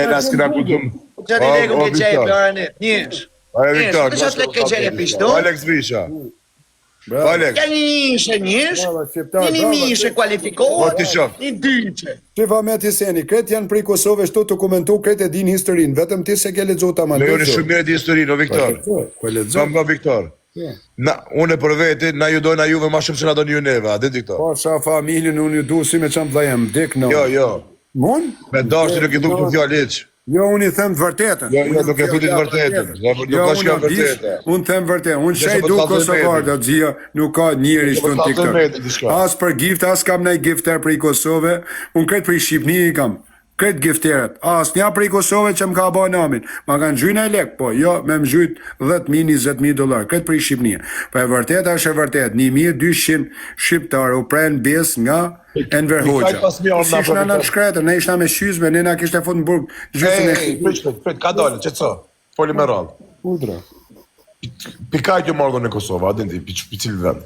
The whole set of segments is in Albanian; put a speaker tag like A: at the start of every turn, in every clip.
A: na s'kena kujtum.
B: Gjani legu ke qej, bërëni, njësh.
A: Viktor,
B: Njësh, të ke qej e pishtu?
A: Alex Visha. Alex.
B: Ja njësh, një mishe kualifikohet, një dyqe.
C: Shifa me ti seni, kretë janë prej Kosovë, shtu të komentu, kretë e din historinë, vetëm ti se ke lexuar ta
A: Me unë shumë mirë di historinë, o Viktor. Bamba Viktor. Unë për veti, na ju dojnë a juve ma shumë se na dojnë ju neve, a di Viktor?
C: Po, sa familjen unë ju du si me qëmë dhajem, dik në.
A: Jo.
C: Mon?
A: Me dashti nuk i duk të fjallë hiq.
C: Jo, unë i them të vërtetën.
A: Jo, nuk e futit vërtetën.
C: Jo, unë them vërtetën. Unë shej du Kosovar, da gjia, nuk ka njëri shtu në TikTok. As për gift, as kam nej gifter për i Kosove, unë kretë për i Shqipni i kam. Kretë gifteret. As nja për i Kosove që më ka ba namin. Ma kanë gjyna e lek, po, jo, me më gjyt 10.000, 20.000 dolar. Kretë për i Shqipni. Po e vërtet, është e vërtet. 1.200 shqiptar u prenë bes nga Enver Hoxha. Si ishna në shkretër, ne ishna me shyzme, ne na kishte fut në burg.
A: Prit, ka dalë, qëtëso? Foli me rallë.
C: Udra.
A: Pikaj kjo marrë në Kosovë, adin ti, për cilë vend?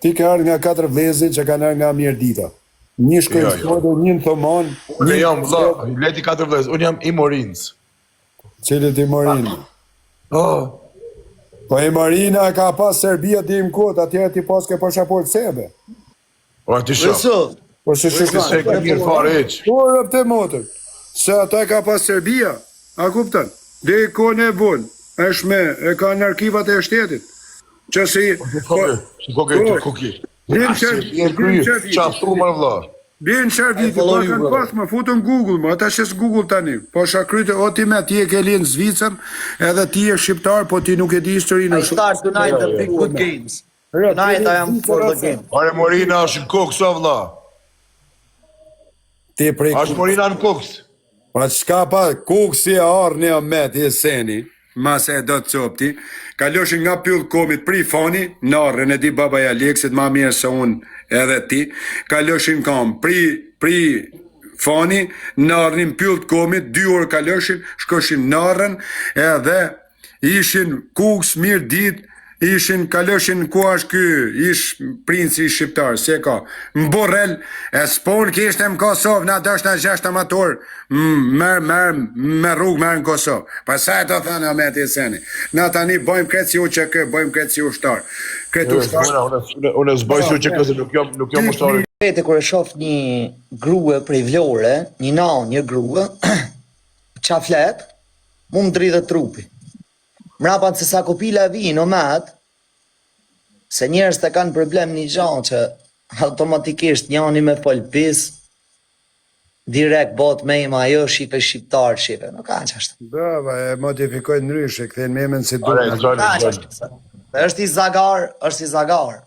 C: Ti ka arë nga 4 vlezit që kanë arë nga Mirdita. Një shkojnë s'kodë, një në Thoman.
A: Unë jam, leti 4 vlezit, unë jam i Morinës.
C: Cilët i Morinë? Po i Morina ka pas Serbia di më kod, atjera ti pas ke pashaport sebe.
A: O, ti shë.
C: Po se
A: Se ke mirë fare eq.
C: Po rëpte motër. Se ata ka pas Serbia, a kuptan? Dhe i kone e vonë, është me, e ka në arkivat e shtetit. Që si... Bjen qërë viti, po kanë pas më futën Google, më ata shes Google tani. Po shakryte, o ti me ti e ke linë Zvicën, edhe ti e shqiptar, po ti nuk e di historinë.
B: I start tonight the big good games. Tonight I am for the game.
A: Are Morina është në kokës, o vla.
C: Ti prej kokës.
A: Është Morina në kokës.
C: Pa qka pa, kokës i arë një met i seni, mase e do të copti, kaloshin nga pyllë komit pri fani, narën e di baba i Aleksit, ma mirë se unë edhe ti, kaloshin kam pri fani, narënin pyllë komit, 2 orë kaloshin, shkoshin narën, edhe ishin kokës mirë dit, kaloshin ku është ky, ish princi shqiptar, se ka, më borrel, e s'pon kishte më Kosovë, na dështë na 6 amator, me rrugë merë në Kosovë. Pa sa e të thënë Ahmet Jeseni, na tani bojmë kretë si u që kë, bojmë kretë si ushtar. Kretë ushtar.
A: Unë s'boj si u që këse, nuk jam ushtar.
B: Vete kër e shof një grue prej Vlore, një nanë, një grue, qa flet, mu më dridhe trupi. Mrapan se sa kopila vinë o matë, se njerës të kanë problem një gjanë që automatikisht njani me folpis, direkt bot me ima jo shipe shqiptar shipe, nuk ka që ashtë.
C: Brava, e modifikojnë nëryshe, këthejnë memen si duke.
B: është i zagar.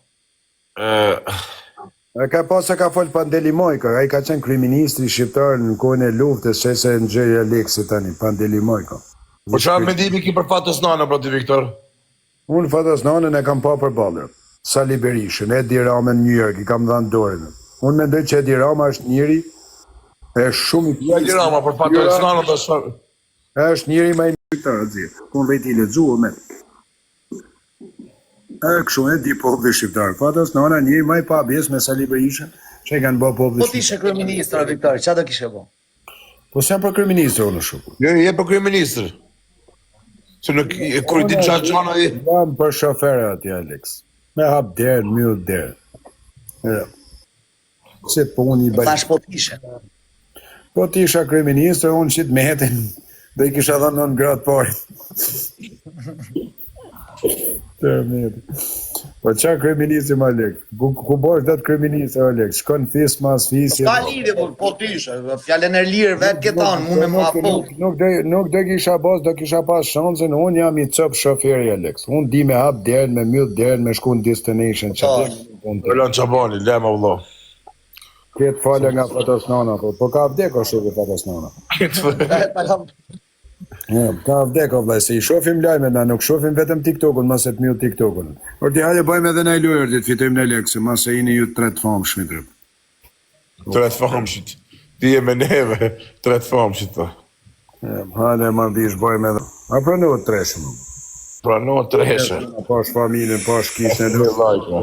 C: E ka pas e ka folë Pandelimojka, a i ka qenë kriministri shqiptar në kone e luftës, se se në gjëri Aleksi tani, Pandelimojka.
A: Po çfarë mendimi ki për Fatës Nana, pra ti Viktor?
C: Unë Fatës Nanën e kam pa për balër. Sali Berishën, Edi Rama në New York, i kam dhënë dorën. Unë mendoj që Edi Rama është njëri e shumë i
A: Edi Rama për Fatës Nanën të shfarë.
C: Është njëri ma i një Viktor, atë unë vejti lexua me. Kështu e di populli shqiptar. Fatës Nana njëri ma i pa bes me Sali Berishën, që i kanë bë populli
B: shqiptar. Po ti ishe kryeministra, Viktor, çfarë do kishe bë?
C: Po s'jam për kryeministër unë shumë.
A: Jo, je për kryeministër. Se nuk kur di çfarë çana i.
C: Jam për shoferë aty Alex. Me hap derën, mbyll derën. Ja. Se puni bëj.
B: Tash po tishe.
C: Po ti isha kryeministër, unë qit Mehetin do i kisha dhënë në gratë parë. Po qa kryeministër më Alex? Ku bosh do të kryeministër Alex? Shkon fis mas fisi.
B: Ka lidhje po tishe, fjalën e lirë vetë ke thonë, unë më apo.
C: Nuk do kisha bos, do kisha pas shansën, unë jam i cop shoferi Alex. Unë di me hap derën, me mbyll derën, me shku në destination.
A: Lan Çabani, lema vëlla.
C: Këtë falë nga Fatës Nana, po ka vdek o shumë Fatës Nana. Ka vdek o vllai, se i shofim lajme, na nuk shofim vetëm TikTokun, mas e të mjë TikTokun. Por ti hajde bëjmë edhe na i lojër, dit fitojmë në lekse, mas e jini ju 3 famshmit.
A: 3 famshit. Ti e me neve, 3 famshit ta.
C: Hajde ma bish bëjmë edhe. A pranohet treshëm?
A: Pranohet treshë.
C: Pash familjen, pash kishën e lojë.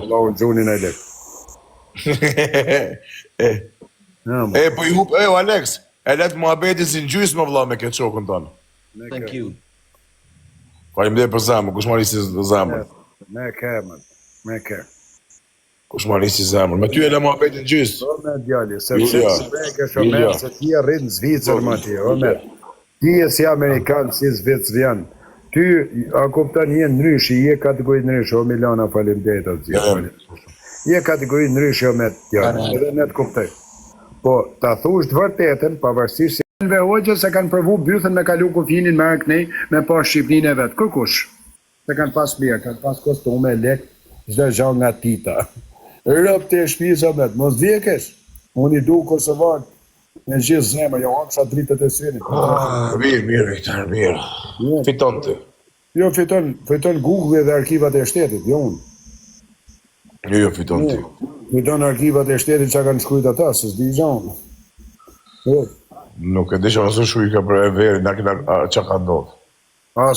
C: Allahu gjunin e lekë.
A: Po i hup, Alex, E letë muhabetin si në gjysë më vëlla me këtë shokën tonë.
B: Thank you.
A: Faleminderit për zemër, kush marrisi zemër.
C: Me ke.
A: Kush marrisi zemër. Me ty e le muhabetin në gjysë.
C: O me djali, sepse ke shomer, se ti e rritë në Zvicër ma ti, o me. Ti e si Amerikan, si Zvicërian. Ty, a kuptan je ndryshi, je kategori ndryshi, o Milana faleminderit atë. Je kategori ndryshi, o me djali, edhe ne të kuptoj. Po, ta thush të vërtetën, pavarësisht se në hoxhë se kanë provu bythën me kalu kufinin me arknej, me pas Shqipnin e vetë. Kërkush? Se kanë pas mirë, kanë pas kostume, lek, çdo gjë nga tita. Rëp të shpisa me të, mos vjekesh. Unë I du Kosovar në gjithë zemër, jo aksa dritët e synit.
A: Mirë, Viktor, mirë. Fiton të.
C: Jo, fiton Google dhe arkivat e shtetit, jo unë.
A: Jo, fiton ti.
C: Fiton arkivat e shtetit që kanë shkrujt ata, se s'di gjanë.
A: Nuk e disha nëse shuj ka për e veri, na kina që ka ndodhë.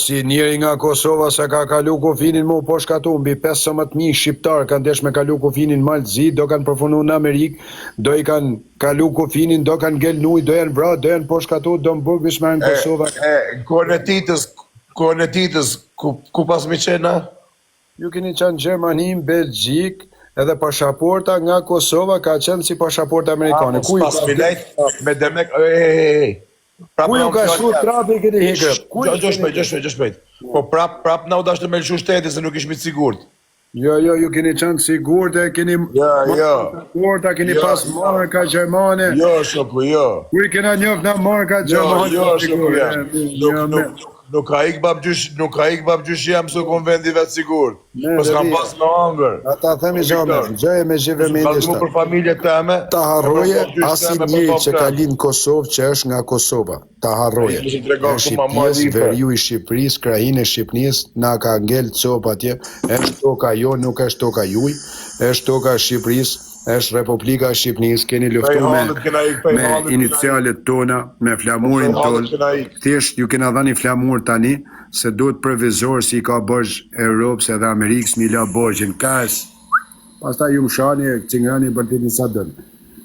C: Si njeri nga Kosova se ka kalu kufinin mu po shkatu, mbi 15.000 shqiptar kanë desh me kalu kufinin Maltzi, do kanë përfunu në Amerikë, do I kanë kalu kufinin, do kanë gelnuj, do janë vra, do janë po shkatu, do më burg vishme në Kosova.
A: Kohën e titës, ku pas mi qena?
C: Ju keni qenë Gjermani, Belgjik, edhe pashaporta nga Kosova ka qenë si pashaporta amerikane.
A: Ku pas milejt, me demek,
C: ku ju ka shku trapi keni hekër?
A: Gjo shpejt. Po prap na u dashtë me lëshu shteti se nuk ishmi të sigurt.
C: Jo, ju keni qenë sigurt e keni pashaporta, keni pas marka Gjermane.
A: Jo, shoku, jo.
C: Ku I kena njoft nga marka Gjermane?
A: Jo, shoku, nuk ka ik babgjysh jam së konvendi vetë sigurt. Po s'kam pas në angër.
C: Ata themi zhame, gjëje me zhive me
A: indishtë. Për familje teme.
C: Ta harroje asi njëri që ka linë Kosovë që është nga Kosova. Ta harroje. Është I pjesë veriu I Shqipëris, krahin e Shqipënis, na ka ngell copë atje. Është toka jo, nuk është toka juj. Është toka Shqipëris. Është Republika Shqipënis, keni luftu me inicialet tona, me flamurin tonë. Thjesht ju kena dhani flamur tani, se duhet provizor si ka bëzh Europës edhe Amerikës mi la bëzhin. Kas, pasta ju më shani, cingani për të një sa dënë.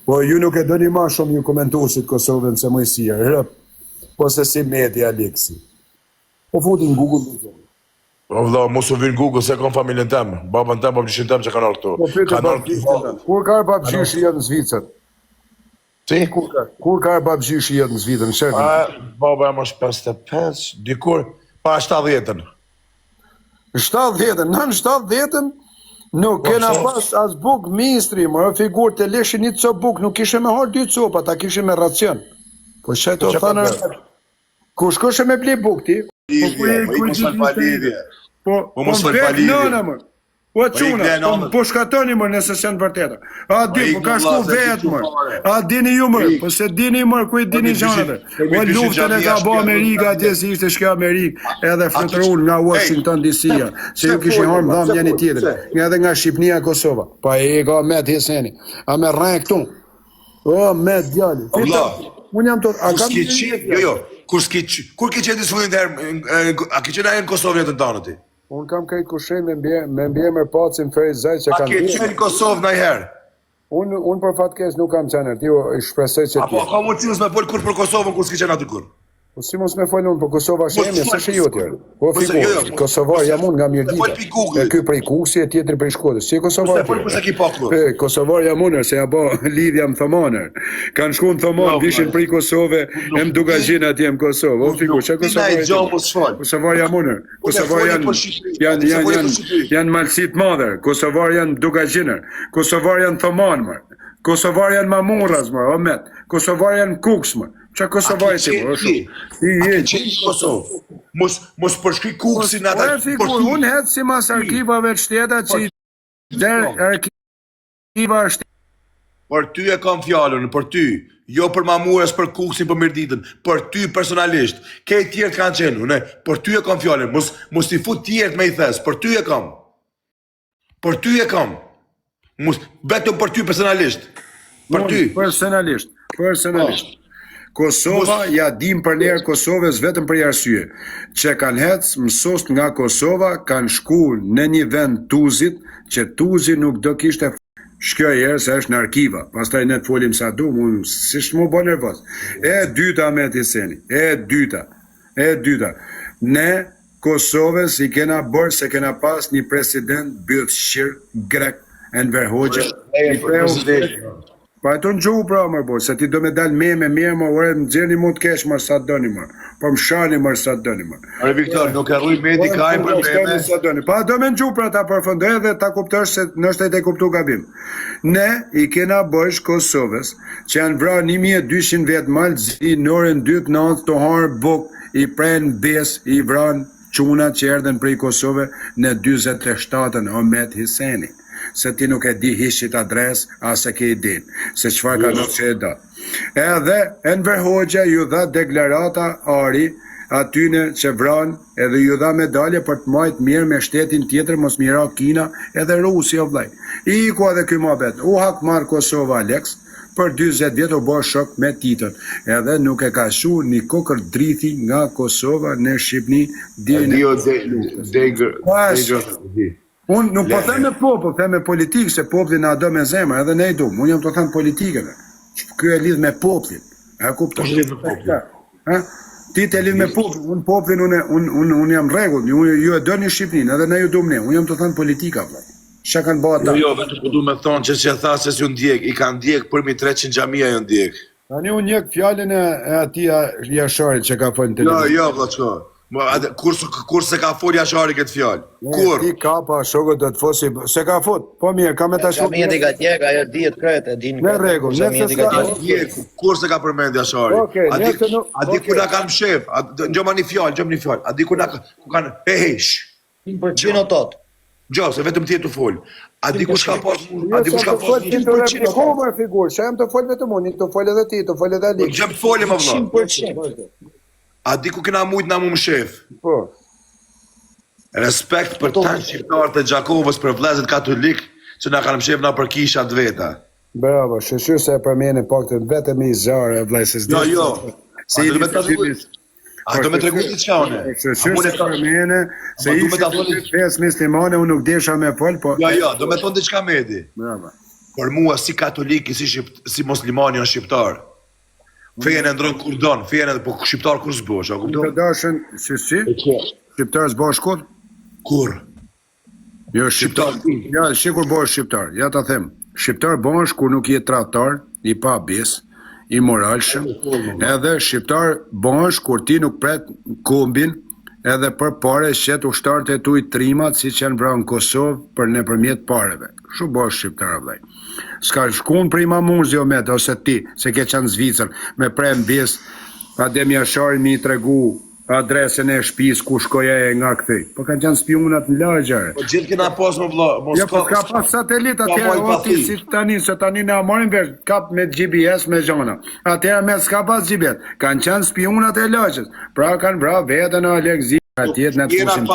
C: Po ju nuk e dëni ma shumë ju komentusit Kosovën se mëjësia, rëp, po se si media Aleksi. Po futin Google në zonë.
A: O vëlla, mos u vinë Google se kam familjen temë. Babën temë, babgjyshin temë që kanë arë këtu.
C: Kur ka babgjyshi jetë në Zvicër?
A: Si?
C: Kur ka babgjyshi jetë në Zvicër, në shërën?
A: Baba jam është 55, dikur, pa 70-ën.
C: 70-ën, në 70-ën, nuk kena pas as buk ministri, më figur të leshin një copë buk, nuk kishe me harë 2 copa, ta kishe me racion. Po që të thanë, ku shkoshe me ble buk ti? Po mos fal palidhje. Po çuna, po shkatoni më nëse janë vërteta. A di, po ka shku vetë më. A dini ju më, po se dini më ku I dini gjanave. Po luftën e ka bë Amerika atje si ishte shka Amerikë, edhe fluturul nga Washington DC-ja, se ju kishin harmë dhamë njëri tjetër, edhe nga Shqipnia Kosova. Pa e ka Met Heseni. A me rren këtu. O Met djali. Unë jam tot, a kam
A: jo. Kur ke qenë disfullin të herë, a ke qenë aje në Kosovë jetën të anëti?
C: Unë kam kajtë kushen me mbjemër pacin Ferizaj që kanë...
A: A ke qenë në Kosovë në herë?
C: Unë për fatkes nuk kam qenë, ti I shpresoj që ti...
A: Apo ka mund cilës me folë kur për Kosovën, kur s'ke qenë aty kur?
C: Po si mos me folë unë, për Kosova shemi, se shë jo tjerë. Po figur, Kosovar jam unë nga Mirdita. E ky prej Kuksi e tjetëri prej Shkodës. Si Kosovar tjerë? Kosovar jam unë, se ja bo lidhja më thomanër. Kanë shku në thomanë, vishin prej Kosove, e më duka gjinë atje më Kosovë. O figur, që Kosovar jam unë. Kosovar janë malësit madher. Kosovar janë duka gjinër. Kosovar janë thomanë, Kosovar janë mamurras, o met. Kosovar janë kuks, Qa Kosovaj ti, bro, shumë?
A: A ke qenë në Kosovë? Mos përshkri kuksin ata...
C: Unë hetë si mas arkivave të shteta që arkiva shteta...
A: Për ty e kam fjallën, për ty. Jo për mamures, për kuksin, për Mirditën. Për ty personalisht. Kej tjertë kanë qenë, për ty e kam fjallën. Mos t'i fut tjertë me I thes, për ty e kam. Për ty e kam. Betëm për ty personalisht. Për ty.
C: Personalisht. Kosova, ja dim për njerë Kosovës vetëm për arsye, që kanë hecë mësost nga Kosova, kanë shku në një vend Tuzit, që Tuzi nuk do kishte Shkoj herë se është në arkiva, pastaj ne të folim sa du, si shtë mu bo nervoz. E dyta me të Hiseni, e dyta. Ne Kosovës i kena bërë se kena pas një president byllshir grek, Enver Hoxha. Pa e të në gjuhu pra mërë bo, se ti do me dal me mirë më ure, më gjeni mund të kesh mërë sa të doni mërë, po më shani mërë sa të doni mërë.
A: Are Viktor, nuk e rruj medi ka i probleme.
C: Pa do me në gjuhu pra ta përfëndoj dhe ta kuptosh se nështë e te kuptu gabim. Ne i kena bësh Kosovës, që janë vra 1200 vetë malë, zi në orën 2 natë të harë buk, i prenë bes, i vranë quna që erdhen prej Kosove në 27-ën Ahmet Hiseni. Se ti nuk e di hishit adres, ase ke i din, se qëfar ka nuk që e da. Edhe Enver Hoxha ju dha deklarata ari, atyne që vranë, edhe ju dha medalje për të majtë mirë me shtetin tjetër, mos mira Kina, edhe Rusi o vlaj. I ku edhe këj mabet, u hak marë Kosova Alex, për 20 vjetë u bo shok me titën, edhe nuk e ka shu një kokër drithi nga Kosova në Shqipni. Unë nuk po them me popull, them me politikë, se populli na do me zemër, edhe ne i du. Unë jam të them politikëve. Kjo e lidh me popullin. E kupton? Ti të lidh me popullin, unë popullin, unë jam rregull, ju e doni Shqipnin, edhe ne ju dum ne. Unë jam të them politika, vllai. Çka kanë bërë ata?
A: Jo, vetëm po du me thonë që tha se s'ju ndjek, i kanë ndjek për mi 300 xhamia ju ndjek.
C: Tani unë njek fjalën e atij Jasharit që ka folën televizion.
A: Jo, vlla çka. Kur se ka fol Jashari këtë fjalë? Kur?
C: Ti ka pa shokët do të fosi, se ka fut. Po mirë, ka me ta shoh.
B: Xhamia ka djeg, ajo dihet krejt, e din.
C: Në rregull,
A: Kur se ka përmend Jashari? A di kur na kanë shef? Gjoma një fjalë. A di kur na kanë hehesh?
B: 100% o tot.
A: Gjo, se vetëm ti e të fol. A di kush ka pas? A di kush ka pas?
C: Koma figurë, që jam të fol vetëm unë, të fol edhe ti, të fol edhe Ali.
A: Gjëm të folim më vëlla.
B: 100%.
A: A di ku kena mujt na mu më shef?
C: Po.
A: Respekt për tanë shqiptarët e Gjakovës, për vlezët katolik, që na kanë mshef na për kishat veta.
C: Bravo, shëshur se e përmene pak të vetëm i zare, vlezës.
A: Jo. A do me të regu të qa une?
C: Shëshur se përmene, se i që fes mislimane, unë nuk desha me fol, po...
A: Jo, do me thonë të qka medi.
C: Bravo.
A: Për mua, si katoliki, si muslimani janë shqiptar. Fejen e ndronë kur donë, fejen e po shqiptar kur s'bosh, a kupton?
C: Të dashën, si? Shqiptar s'bosh kur?
A: Kur?
C: Jo, shqiptar. Ja, shikur bosh shqiptar, ja ta them. Shqiptar bosh kur nuk je tradhtar, i pa abis, i moralshëm, edhe shqiptar bosh kur ti nuk pret kombin, edhe për pare qet ushtarët e tu i trimat si që janë vranë në Kosovë për nëpërmjet pareve. Shu bosh shqiptar, vllai. S'ka shkun për ima muzë jo met, ose ti, se ke qanë Zvicër, me prem bis, Adem Jashari mi tregu adresën e shtëpis ku shkoja e nga këthej. Po kanë qanë spionat në lagjare.
A: Po gjithë kena pas më vëlla.
C: Ja, po s'ka pas satelit atëherë, o ti si tani, se tani ne amarin vesh, kap me GPS me gjana. Atëherë me s'ka pas GPS, kanë qanë spionat e lagjës. Pra kanë vra vetën e Alekzi, atjet në të fushim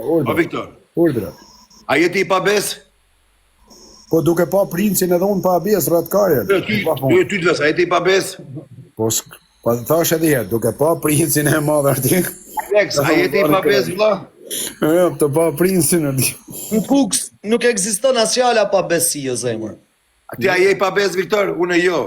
A: O Viktor.
C: Urdra.
A: A jeti i pabes?
C: Po duke pa princin edhe unë pa abes, ratkarjen.
A: Ty të vesë, a jeti i pabes?
C: Po të thash edhe herë, duke pa princin e madhe arti.
A: Alex, a jeti i pabes, vëlla?
C: Jo, të pa princin arti.
B: Në Fuks nuk ekziston as fjala pa besi, o zemër.
A: Ti a je i pabes, Viktor? Unë e jo.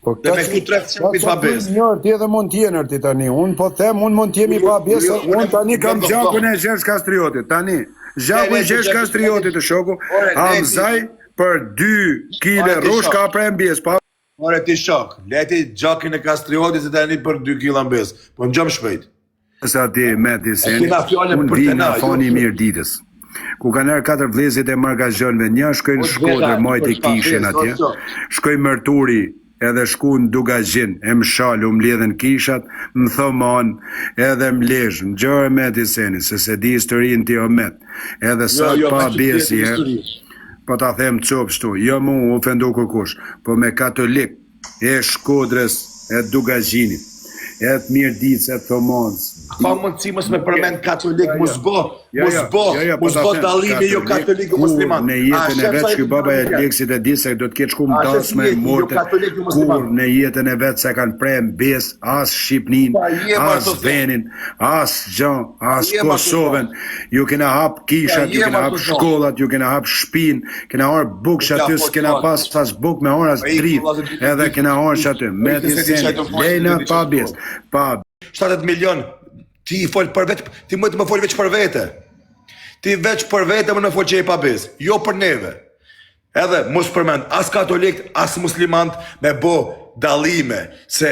A: Dhe me këtu 3 qëpit pabes.
C: Njërë, ti edhe mund t'jenë arti tani. Unë po them, unë mund t'jemi pabes, unë tani kam gjakun e Gjergj Kastriotit, tani. Gjaku i Gjergj Kastriotit të shoku, Hamzaj për 2 kile rush ka pre mbjes, pa...
A: More ti shok, leti gjakin e Kastriotit se tani për 2 kila mbjes, po në gjëm shpejt.
C: Sa ti me ti seni, unë vi nga foni mirë ditës. Ku ka nërë 4 vlezit e margazhonve, një shkojnë Shkodër, majt i kishin atje, shkojnë Mërturi, edhe shku në Dugazhin, e më shalu, më lidhen kishat, më thoman, edhe më lesh, më gjore me ti seni, se di historin ti o met, edhe sa pa besi, po ta them copë shtu, jo mu u ofendu kërkush, po me katolik, e Shkodrës, e Dugazhinit, e të mirë ditës, e thomanës,
A: Ka mundësi mos me përmend katolik, mos
C: po
A: dallimi jo katolik musliman.
C: Në jetën e vet që baba e Aleksit e di se do të ketë shkum dasme morte. Kur në jetën e vet se kanë prem bes as Shqipnin, as Venin, as gjën, as Kosovën. Ju kena hap kishat, ju kena hap shkollat, ju kena hap shtëpinë, kena marr bukë aty, s'kena pas bukë me orë as dritë. Edhe kena marr aty me lejna pa bes, pa
A: 70 milion. Ti fol për vetë, ti më të më fol veç për vete. Ti veç për vete më në fol që e pa bez, jo për neve. Edhe mos përmend as katolik, as muslimant me bo dallime se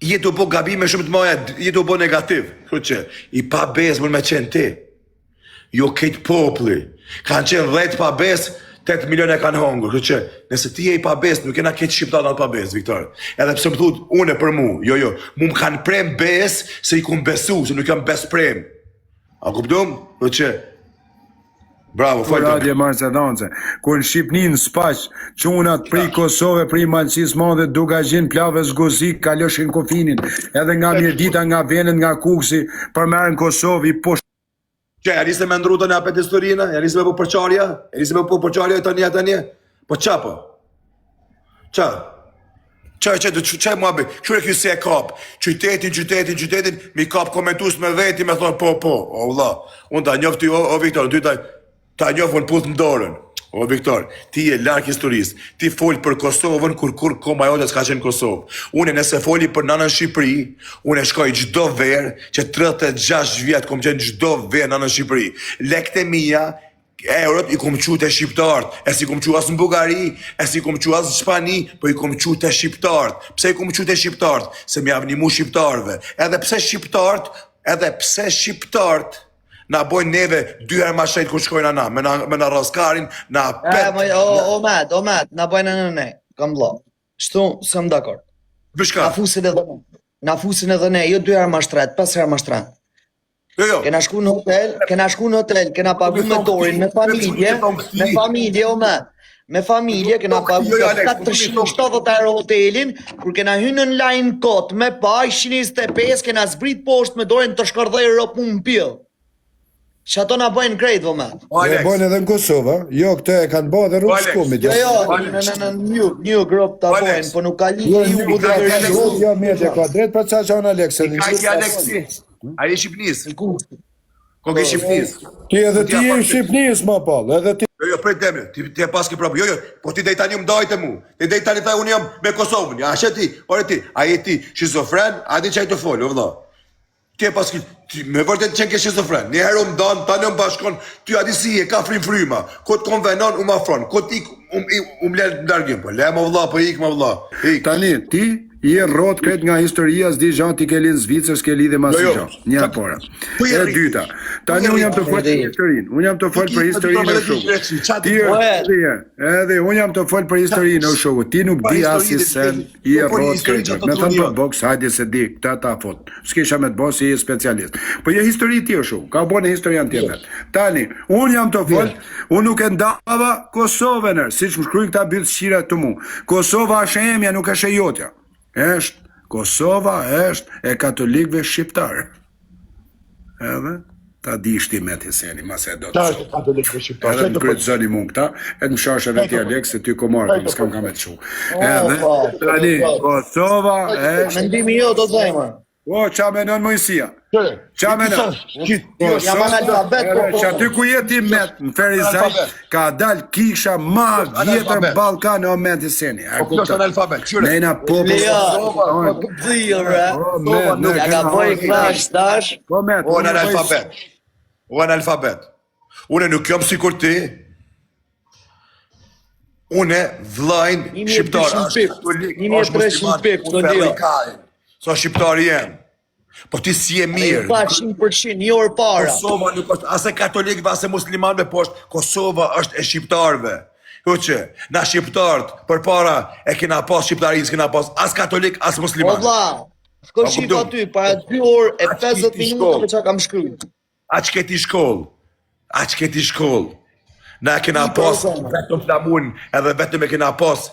A: jetu bo gabime shumë të mëdha, jetu bo negativ. Kështu që i pa bez më me qenë ti. Jo këtë populli. Kanë qenë 10 pa bez, 8 milion e kanë hongur, kështu që nëse ti je i pabes, nuk kena këtë shqiptar në pabes, Viktor. Edhe pse më thut une për mu, jo, mu më kanë prem bes se i kum besu, se nuk jam bes prem. A kuptum? Kështu që bravo,
C: falë. Radje Macedonce. Kur në Shqipnin spaq, çunat pri Kosove, pri Malcis Madhe, Dugazhin, Plave, Zgozi, kaloshin kufinin. Edhe nga Mirdita, nga Venet, nga Kuksi, përmerën Kosovë, i poshtë.
A: Që, e nisë me ndrutën e apet historinë, e nisë me po përqarja, e nisë me po përqarja e tani, po qa po? Qa? Qa mua bëj? Qure kjo se e kap? Qytetin, mi kap komentus me veti, me thonë po, o vla, unë ta njof ty, o Viktor, ty ta njof unë puth në dorën. O Viktor, ti je larg historisë, ti fol për Kosovën kur koma jote s'ka qenë Kosovë. Unë nëse foli për nanën Shqipëri, unë shkoj çdo verë që 36 vjet kom qenë çdo verë nanën Shqipëri. Lekët e mia, eurot i kom qute shqiptarët, e si kom qu as në Bugari, e si kom qu as në Shqipani, po i kom qute shqiptarët. Pse i kom qute shqiptarët? Se mi avnimu shqiptarëve. Edhe pse shqiptarët na bojnë neve 2 herë ma shejt kur shkojnë ana, me na raskarin, na pet.
B: Omet, na bojnë në ne, kam blo. Shtu, s'kam dakord.
A: Bishka?
B: Na fusin edhe ne, jo 2 herë ma shtret, 5 herë ma shtret.
A: Jo.
B: Kena shku në hotel, kena pagu me torin, me familje, Omet. Me familje, kena pagu 470 euro hotelin, kur kena hynë në line kot, me pa, 125, kena zbrit poshtë me dorën të shkardhej Europë më pjell. Që ato na bojnë krejt, vëme.
C: E bojnë edhe në Kosovë, jo, këto e kanë bojnë dhe rrugë shkumit.
B: Jo, një grup të bojnë, po nuk ka lidhje ju dhe
C: rrugë. Jo, mirë, ka drejt për ca që anë Aleksi.
A: Ka i Aleksi, a i Shqipnis. Ko ke Shqipnis.
C: Ti edhe ti e Shqipnis, ma pal, edhe ti.
A: Jo, prej teme, ti e pas ke problem. Jo, po ti dej tani më dajte mu. Ti dej tani thaj unë jam me Kosovën. A she ti, ore ti, a je ti shizofren, a di qaj të folë, vëlla. Ti e pas me vërtet qenë ke shizofren. Një herë më danë, tani më bashkon, ty adi si e ka fryma. Ko të konvenon, më afron. Ko të ik, më lërë në dargim. Po, le më vëlla, po ik më vëlla.
C: Tani, ti je rrot kret nga historia, s'di gjan ti ke lidh Zvicër, s'ke lidhe mas i gjan. Një apora. E dyta. Tani unë jam të folë për historinë. Unë jam të folë për historinë e shokut. Edhe unë jam të folë për historinë e shokut. Ti nuk di asi sen, je rrot kret. Me thëmë për boks, hajde se di, këta ta fot. S'kisha me të bo si je specialist. Po je histori ti o shokut, ka bo në historian tjemet. Tani, unë jam të folë, unë nuk e ndava Kosovënër, si që më shkruj këta bytë shqira të mu. Kosova është emja, nuk është e jotja. Kosova është e katolikëve shqiptarë. Edhe, ta di shti me të seni, mas e do të shumë. Edhe më krytë zëni mund këta, edhe më shashe dhe ti Alex, se ty komarë, më s'kam kam e të shumë. Edhe, tani, Kosova është...
B: Mendimi jo, do të dhejmë.
C: O, qa menon Mojësia? Qa menon?
B: Jam analfabet,
C: që aty ku jeti met, në Ferizaj, ka dal kisha ma vjetër në Balkan o me të seni.
A: O, kjo është analfabet, qyre.
C: Nejna popë...
B: O, ja ka boj klash, tash.
A: O, analfabet. O, analfabet. Une nuk jam si kur ti. Une vlajnë shqiptar.
B: 1300 pik, të ndio.
A: So shqiptari jem. Po ti si e mirë.
B: Pa 100%, një orë para.
A: Kosova nuk është ase katolikëve, ase muslimanëve, po është Kosova është e shqiptarëve. Që na shqiptarët për para e kena pas shqiptarin, s'kena pas as katolik, as musliman.
B: O vla, s'ko shqip aty, para 2 orë e 50 minutë me që kam shkryt.
A: A që keti shkoll. Na kena pas vetëm flamun, edhe vetëm e kena pas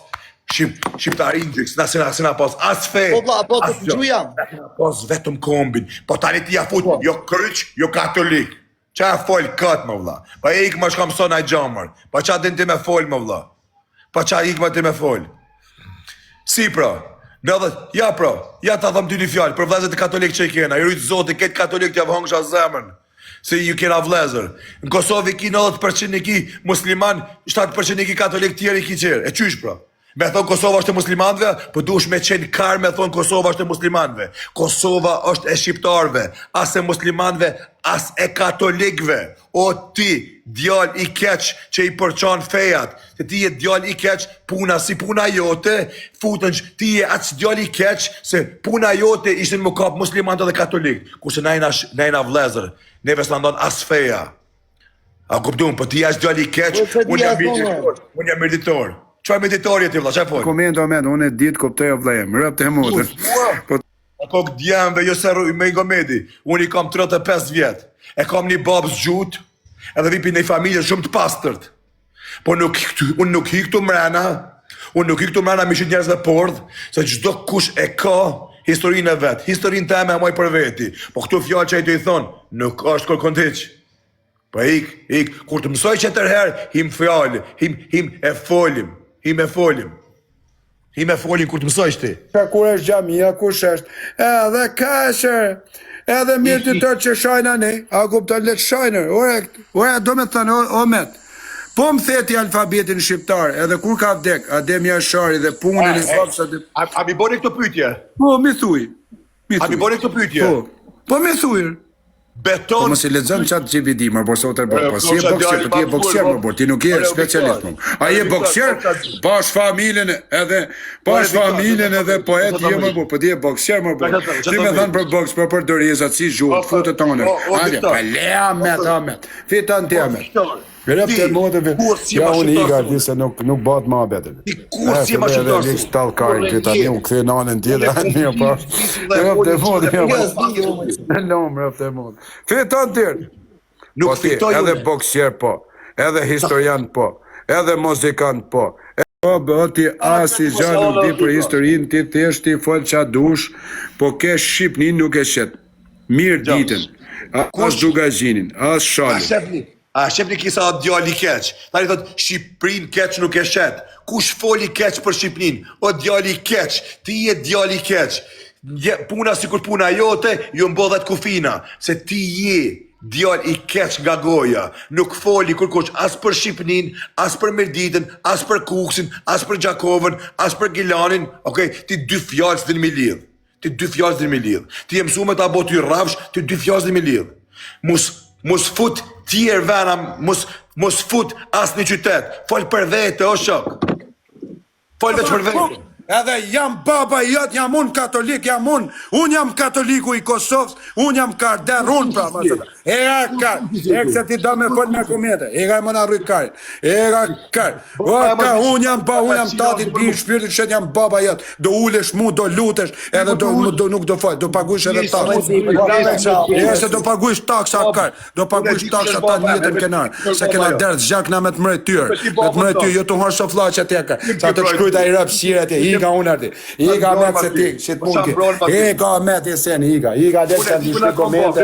A: Shqiptarin gjyks, na pas as fe.
B: Po vlla, po të
A: as gjë.
B: gjujam.
A: Na kena pas vetëm kombin. Po tani ti ja fut, jo kryq, jo katolik. Qa fol kët më vlla. Pa ik më shkam son ai xhamër. Pa qa din ti me fol më vlla. Pa qa ik më ti me fol. Si pra? Ja ta thëm ty një fjalë, për vëllezërit e katolik që i kena, i rujtë Zoti, këtë katolik t'ja vëngsha zemrën, se ju kena vëllezër. Në Kosovë ki 90% i ki musliman, 7% i ki katolik tjerë i ki qërë. E qysh pra? Me thonë Kosova është e muslimanve, po dush me qenë karë me thonë Kosova është e muslimanve. Kosova është e shqiptarve, as e muslimanve, as e katolikve. O ti, djal i keq që i përçan fejat, se ti je djal i keq, puna si puna jote, futën që ti je atë djal i keq, se puna jote ishte në më kap muslimant dhe katolik. Kurse najna vlezër, neve s'na ndonë as feja. A kuptum, po ti jashtë djal i keq, unë jam mirditor. Çfarë meditorje ti vlla, çfarë fol?
C: Komendo, unë e ditë kuptoj o vllajem, rëp të motën. Po
A: ako djemve, jo se me ngomedi. Unë i kam 35 vjet. E kam një babë zgjut, edhe vipi në familje shumë të pastërt. Po unë nuk hi këtu mrena. Unë nuk hi këtu mrena me njerëz dhe pordh, se çdo kush e ka historinë e vet. Historinë time e moj për veti. Po këtu fjalë që ai do i thon, nuk është kërkondiç. Po ik, kur të mësoj që tërherë, him fjalë, him e folim. Him e folim kur të mësojsh ti.
C: Kur është xhamia, kush është? Edhe kashër. Edhe mirë të tërë që shajna ne, a kupton let shajnër. Ore, do me thënë, Omet. Po më theti alfabetin shqiptar, edhe kur ka vdek, Adem Jashari dhe punën e kopsa dhe...
A: A mi boni këtë pyetje?
C: Po, mi thuj.
A: A mi boni këtë pyetje?
C: Po, mi thuj.
A: Beton...
C: Po mos i lexon çat GPT, më por sot po si e boksier, po ti e boksier më por ti nuk je specialist më. Ai je boksier, pash familjen edhe poet je më por, po ti je boksier më por. Ti më thon për boks, për dorizat si zhut, futet tonë. Hajde, pa lea me. Fiton ti me. Grep të modëve, ja unë i gardi se nuk bat ma betë.
A: Kur si ma shqiptarë su?
C: Liks talkarin këtë tani, u këthe nanën tjetë, atë një pas. Grep të modë, rëp të modë. Fiton tjerë.
A: Nuk fitoj unë.
C: Edhe boksier po, edhe historian po, edhe muzikant po. Po bëti asi gjatë nuk di për historin, ti thjesht ti fol qa dush, po ke Shqipni nuk e shet. Mirë ditën, as dugazinin, as shalin.
A: A shqepni kisa djali keq. Tani thot Shqiprin keq nuk e shet. Kush foli keq për Shqipnin? O djali keq, ti je djali keq. Puna si kur puna jote, ju mbodhet kufina. Se ti je djal i keq nga goja. Nuk foli kur kush as për Shqipnin, as për Mirditën, as për Kuksin, as për Gjakovën, as për Gilanin. Okej, ti dy fjalë s'din mi lidh. Ti e mësu me ta botë i rrafsh, ti dy fjalë s'din mi lidh. Mos fut tjerë vena, mos fut asë një qytet. Fol për vete, o shok. Fol veç për vete.
C: Edhe jam baba jot, jam unë katolik, unë jam katoliku i Kosovës, unë jam karder, unë pra, ma të ta. Ega kar, këse ti do me fol me komete, ega më në rrët karin, ega kar, unë jam tatit, bi shpirtit që jam baba jot, do ulesh mu, do lutesh, edhe nuk do fol, do pagush edhe taks. Ega se do pagush taksa kar, do pagush taksa ta njëtën kenar, se kena derdh zhakna me të mërëtyr, jo të harë soflaqe tjeka, sa të shkrujta i rëpë shire tje, Iga unë arti, Iga me të se ti, shit munki, Iga me të jesen, Iga dhe të të ndishtë komente.